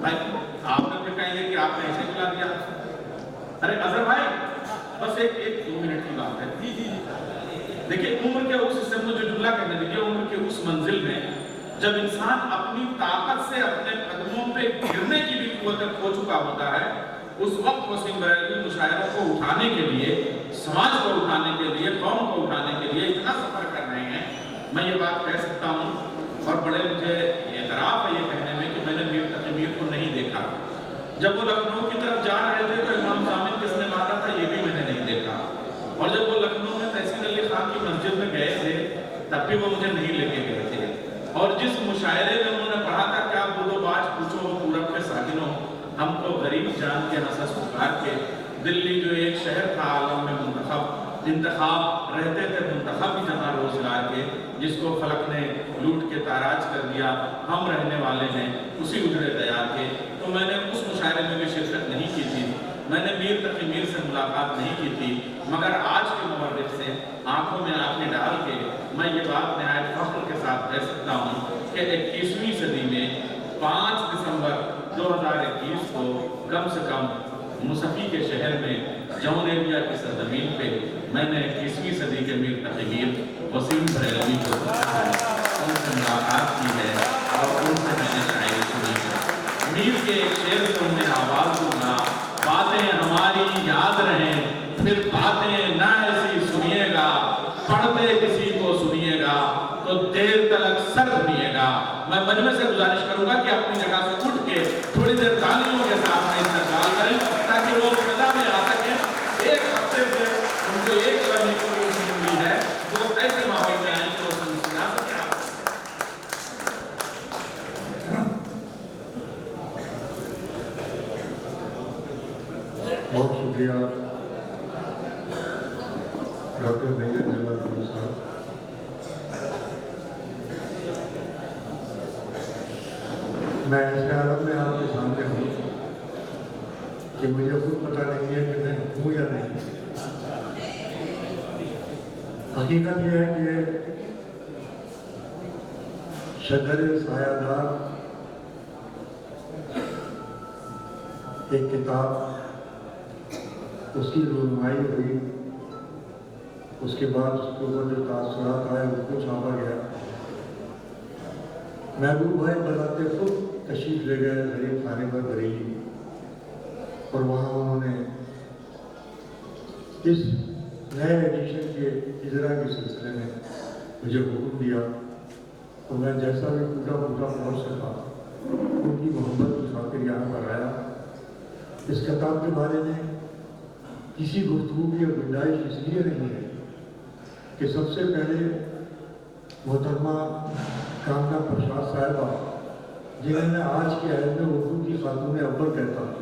भाई आपने फिर कहेंगे कि आपने ऐसे बुला दिया। अरे अजहर भाई बस एक 2 मिनट की बात है। जी जी देखिए, उम्र के उस हिस्से में जो जुमला कहने दीजिए, उम्र के उस मंजिल में जब इंसान अपनी ताकत से अपने कदमों पे गिरने की भी कुव्वत खो चुका होता है, उस वक्त वसीम बरेलवी मुशायरों को उठाने के लिए, समाज को उठाने के लिए, कौम को उठाने के लिए इतना सफर कर रहे हैं। मैं ये बात कह सकता हूँ और बड़े मुझे एतराफ़ है ये कहने में कि मैंने मीर तकी मीर को नहीं देखा। जब वो लखनऊ की तरफ जा रहे थे तो इमाम जामिन किसने मारा था ये भी मैंने नहीं देखा। और जब वो लखनऊ में तहसीन अली खान की मस्जिद में गए थे तब भी वो मुझे नहीं लेके गए थे। और जिस मुशायरे में उन्होंने पढ़ा था, क्या बुदोबाज पूछो पूरब के साकिनों, हमको गरीब जान के हंस पुकार के, दिल्ली जो एक शहर था आलम में मुंतखब, इंतखाब रहते थे मुंतखब ही जहाँ रोजगार के, जिसको फलक ने लूट के ताराज कर दिया, हम रहने वाले हैं उसी उजड़े दयार के। तो मैंने उस मुशायरे में भी शिरकत नहीं की थी, मैंने मीर तकी मीर से मुलाकात नहीं की थी, मगर आज के मुवर्रिख से आंखों में आंखें डाल के मैं ये बात नहायत फख्र के साथ कह सकता हूँ कि 21वीं सदी में 5 दिसंबर 2021 को कम से कम मुसफ़ी के शहर में जौन एरिया की सरजमीन पे मैंने 21वीं सदी के मीर तकी मीर वसीम बरेलवी को उनसे मुलाकात की है और उनसे मैंने शायरी सुनी है। मीर के एक शेर से उन्हें आवाज़ दूंगा, बातें हमारी याद रहें फिर बातें ना ऐसी सुनिएगा, पढ़ते किसी को सुनिएगा तो देर तक सर सुनिएगा। मैं मजमे से गुजारिश करूंगा कि अपनी जगह से उठ के थोड़ी देर तालियों के साथ में इस्तेमाल करें ताकि वो सजा में आ सके। एक हफ्ते से उनको एक करने की कोशिश मिली है, वो ऐसे माहौल में आए कि वो सुना सके। बहुत शुक्रिया डॉक्टर नैयर जलाल साहब। मैं ऐसे हालत में आपके सामने हूँ कि मुझे खुद पता नहीं है कि मैं हूँ या नहीं। हकीकत यह है कि शजर सायादार एक किताब, उसकी रुनुमाई हुई, उसके बाद उसके ऊपर जो तासुरात आए उसको छापा गया। महबूब भाई बताते खुद तशरीफ ले गए गरीब खाने पर बरेली, और वहाँ उन्होंने इस नए एडिशन के इजरा के सिलसिले में मुझे हुक्म दिया, और मैं जैसा भी टूटा फूटा पहुँच सका उनकी मोहब्बत की खातिर यहाँ पर आया। इस किताब के बारे में किसी गुफ्तगू की गुंजाइश इसलिए नहीं है कि सबसे पहले मोहतरमा कामना प्रसाद साहिबा, जिन्हें मैं आज के आयत में उर्दू की खातून अव्वल कहता हूँ,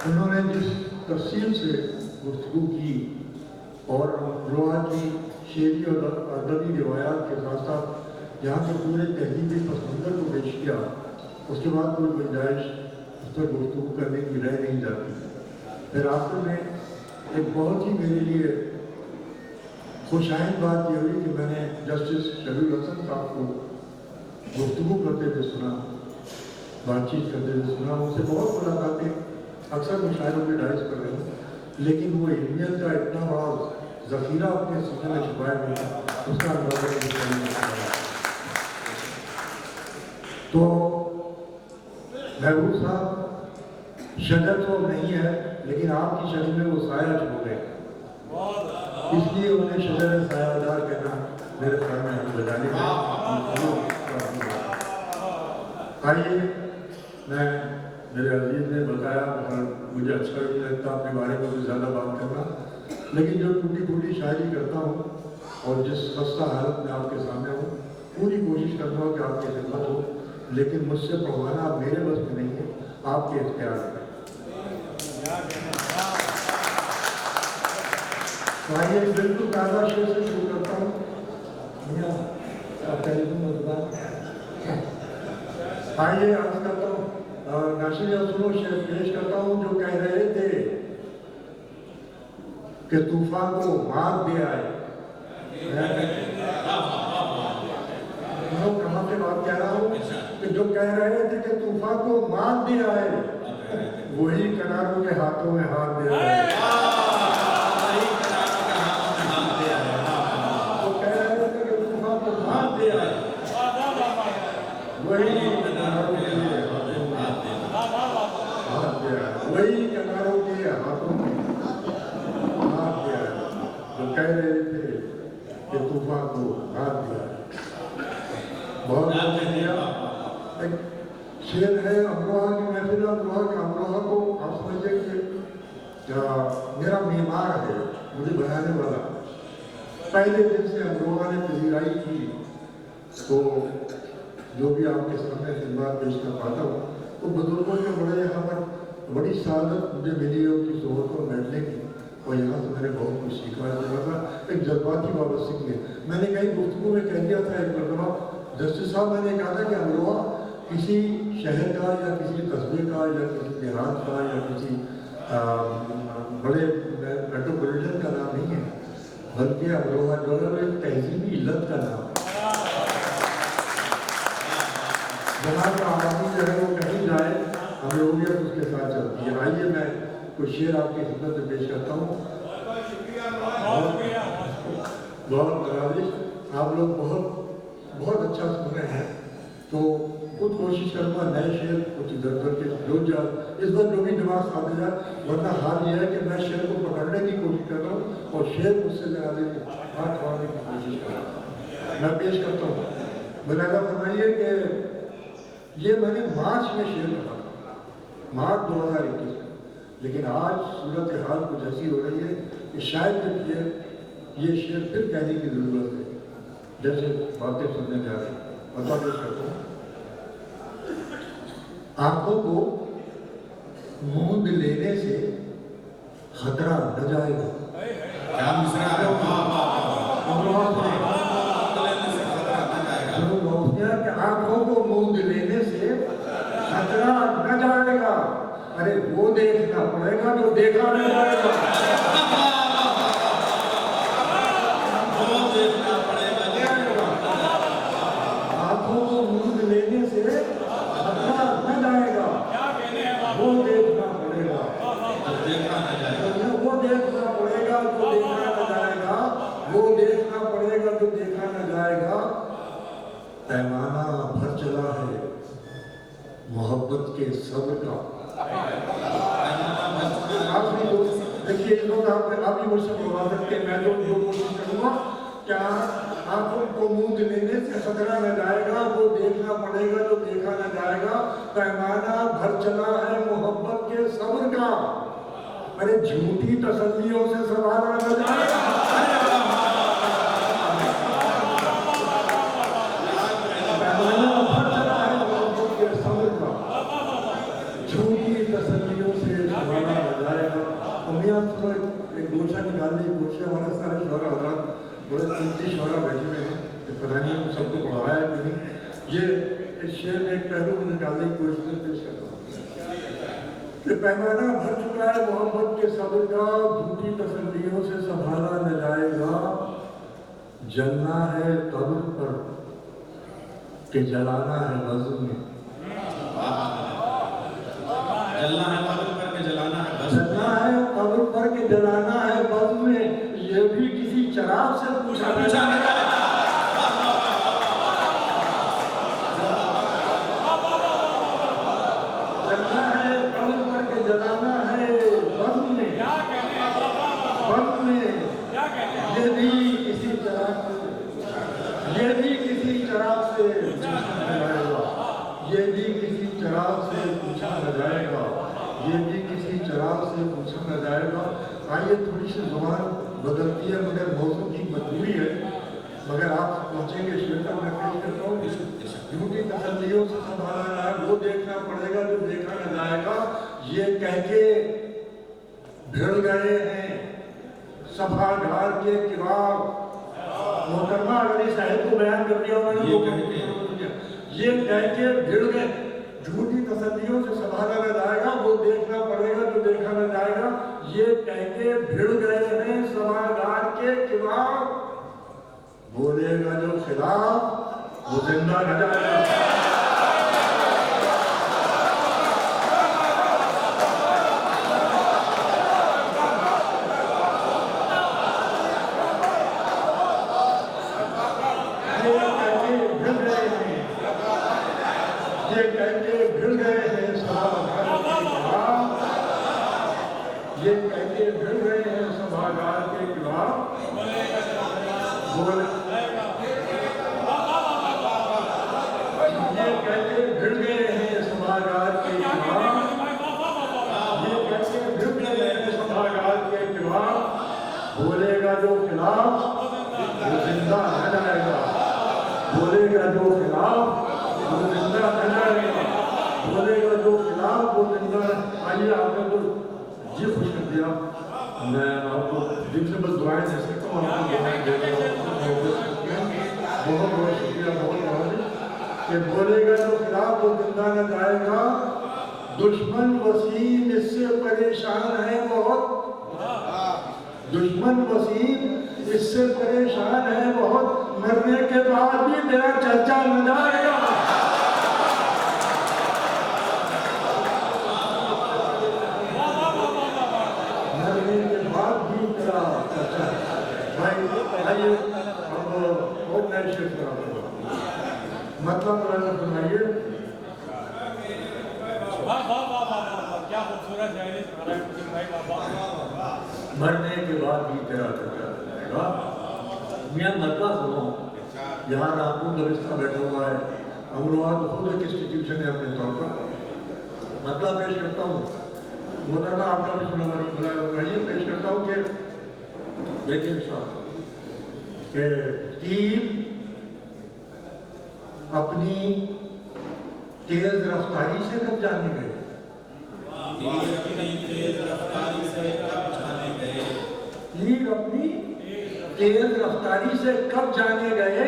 उन्होंने जिस तफसील से गुफ्तगू की और रोआ की शेरी और अदबी रिवायात के साथ साथ यहाँ के पूरे तहजीबी पसमंजर को पेश किया, उसके बाद कोई गुंजाइश उस पर गुफ्तगू करने की रह नहीं जाती। फिर आखिर में एक बहुत ही मेरे लिए खुशाइंद बात यह हुई कि मैंने जस्टिस शबीर हसन साहब को गुफ्तगू करते हुए सुना, बातचीत करते हुए सुना। उनसे बहुत मुलाकातें अक्सर मुशायरों में डाइस कर रहे हैं, लेकिन वो इल्मियत का इतना बड़ा ज़ख़ीरा अपने सीने में छुपाए हुए हैं, उसका अंदाज़ा नहीं कर सकता। तो महबूब साहब शजर तो नहीं है, लेकिन आपकी शक्ल में वो साया छो गए, इसलिए उन्हें शजर सायादार कहना मेरे ख्याल में हम बजाने का। आइए, मैं मेरे अजीज ने बताया और मुझे अच्छा भी लगता अपने बारे में कुछ ज़्यादा बात करना, लेकिन जो टूटी फूटी शायरी करता हूँ और जिस खस्ता हालत में आपके सामने हूँ, पूरी कोशिश करता हूँ कि आपकी खिदमत हो, लेकिन मुझसे पढ़वाना मेरे बस में नहीं है, आपके इख्तियार में। तो आइए बिल्कुल ताज़ा शेर से शुरू करता हूँ। आइए अर्ज करता हूँ, नाशिया सुनो शेर पेश करता हूँ। जो कह रहे थे कि तूफान को मार दे आए, जो कह रहे थे कि तूफान को मान दिया है, वही किनारों के हाथों में हाथ दे रहे हैं। तो कह रहे थे कि तूफान को मान दिया है, वही किनारों के हाथों में हाथ दिया है, वही किनारों के हाथों में हाथ दिया है। जो कह रहे थे कि तूफान को हाथ दिया है। बहुत एक शेर है अमरोहा की महफिल। अमरोहा को आप समझिए कि मेरा बीमार है, मुझे बनाने वाला। पहले दिन से अमरोहा ने पजीराई की, तो जो भी आपके सामने खिदमत पेश कर पाता हूँ, तो बुजुर्गों के बड़े यहाँ पर बड़ी सादत मुझे मिली है उनकी सोहबत पर बैठने की, और यहाँ से मैंने बहुत कुछ सीखा है। थोड़ा एक जज्बाती वाबस्तगी है। मैंने कहीं गुफ्तगू में कह दिया था एक मरतबा, जस्टिस साहब, मैंने कहा था कि अमरोहा किसी शहर का या किसी कस्बे का या किसी देहात का या किसी बड़े मेट्रोपॉलिटन का नाम नहीं है, बल्कि अमरोहा जो है एक तहजीबी इल्लत का नाम है। जहाँ का आबादी जो है वो कहीं जाए, अमरोहियत उसके साथ चलती है। आइए मैं कुछ शेर आपकी खिदमत में पेश करता हूँ। बहुत नवाजिश, आप लोग बहुत अच्छा सुन रहे हैं, तो खुद कोशिश करूँगा नए शेर कुछ इधर उधर के जो इस बार जो भी दिमाग साथ जाए, वरना हाल ये है कि मैं शेर को पकड़ने की कोशिश कर रहा हूँ और शेर मुझसे ज़्यादा हाथ छुड़ाने की कोशिश कर रहा हूँ। मैं पेश करता हूँ। बनाना फरमाइए कि ये मैंने मार्च में शेर कहा, मार्च 2021 में, लेकिन आज सूरत हाल कुछ ऐसी हो रही है कि शायद ये शेर फिर कहने की ज़रूरत है, जैसे बातें सुनने जा रहे हैं। बता पेश करता हूँ। आंखों को मूंद लेने से खतरा न जाएगा। क्या मिसरा है? आंखों को मूंद लेने से खतरा न जाएगा। अरे वो देखना पड़ेगा जो देखा न जाएगा। आंखों को मूंद लेने से खतरा न जाएगा, वो देखना पड़ेगा। वो देखना पड़ेगा जो देखा न जाएगा, वो देखना पड़ेगा जो देखा न जाएगा। पैमाना भर चला है मोहब्बत के सब्र का। देखिए, इस वक्त आप ही मुझसे बुलवा सकते हैं, मैं तो जो कोशिश करूँगा, क्या आंखों को मूंद लेने से खतरा न जाएगा, वो देखना पड़ेगा जो देखा न जाएगा। पैमाना भर चला है मोहब्बत के सब्र का। अरे झूठी तसल्लियों से संभाला न जाएगा। पैमाना भर चला है मोहब्बत के सब्र का, झूठी तसल्लियों से संभाला न जाएगा। मियां थोड़ा एक गोशा निकालने की कोशिश, हमारे सारे शौहरा हज़रात बड़े कीमती शौहरा बैठे हुए हैं, पता नहीं उन सबको पढ़ाया है कि नहीं। ये इस शेर में एक पहलू निकालने की कोशिश पेश करता हूँ कि पैमाना भर चुका है मोहब्बत के सब्र का, झूठी तसल्लियों से संभाला न जाएगा। जलना है कब्र पर कि जलाना है वज़्न में। जलना है कब्र पर के जलाना है बज़्म में। जलना है कब्र पर के जलाना है बज़्म में। ये भी किसी चराग से पूछा न जाएगा। जलना है कब्र पर के जलाना है बज़्म में। बज़्म में ये भी किसी चराग से, ये भी किसी चराग से पूछा न जाएगा। ये भी किसी चराग से पूछा न जाएगा। ये भी किसी चराग से पूछा न जाएगा। आइए, थोड़ी सी जुबान बदलती है मगर मौजूद की मजबूरी है, मगर आप पहुँचेंगे शेर तक। मैं पेश करता हूँ। झूठी तसल्लियों से संभालना है, वो देखना पड़ेगा जो देखा न जाएगा। ये कह के भिड़ गए हैं सभागार के किवाड़। मोहतरमा अगर इस आयत को बयान कर दिया मैंने, ये कह के भिड़ गए, झूठी तसल्लियों से संभाला न जाएगा, वो देखना पड़ेगा जो देखा न जाएगा। ये कह के भिड़ गए हैं सभागार के किवाड़। बोलेगा जो खिलाफ वो जिंदा न जाएगा। जो खिलाफ वो जिंदा न जाएगा, बोलेगा जो खिलाफ वो जिंदा न जाएगा, बोलेगा जो खिलाफ वो जिंदा। आइए आपने तो जी खुश कर दिया, मैं आपको दिल से बस दुआएं दे सकता हूँ, आपको दुआएं दे रहा हूँ। बहुत बहुत शुक्रिया, बहुत बहुत कि बोलेगा जो खिलाफ वो जिंदा न जाएगा। दुश्मन वसीम इससे परेशान है बहुत, दुश्मन वसीम इससे परेशान है बहुत, मरने के बाद भी मेरा चर्चा न जाएगा। मरने के बाद भी मेरा चर्चा। भाई आइए अब ऑर्गेनाइजेशन करा मतलब सुनाइए। क्या खूबसूरत मरने के बाद भी तेरा चर्चा चलेगा। मैं मतलब सुनो, यहाँ रामपुर दबिस्ता बैठा हुआ है, अमरोहा तो खुद एक इंस्टीट्यूशन है अपने तौर पर। मतलब पेश करता हूँ, मोहतरमा आपका भी सुना बुलाया, ये पेश करता हूँ कि देखिए साहब कि तीर अपनी तेज रफ्तारी से कब जाने गए, तीर अपनी तेज रफ्तारी से कब जाने गए।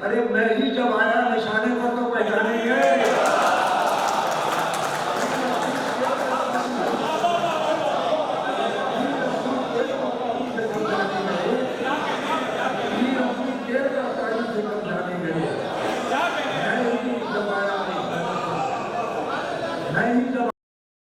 अरे मैं ही जब आया निशाने पर तो पहचाने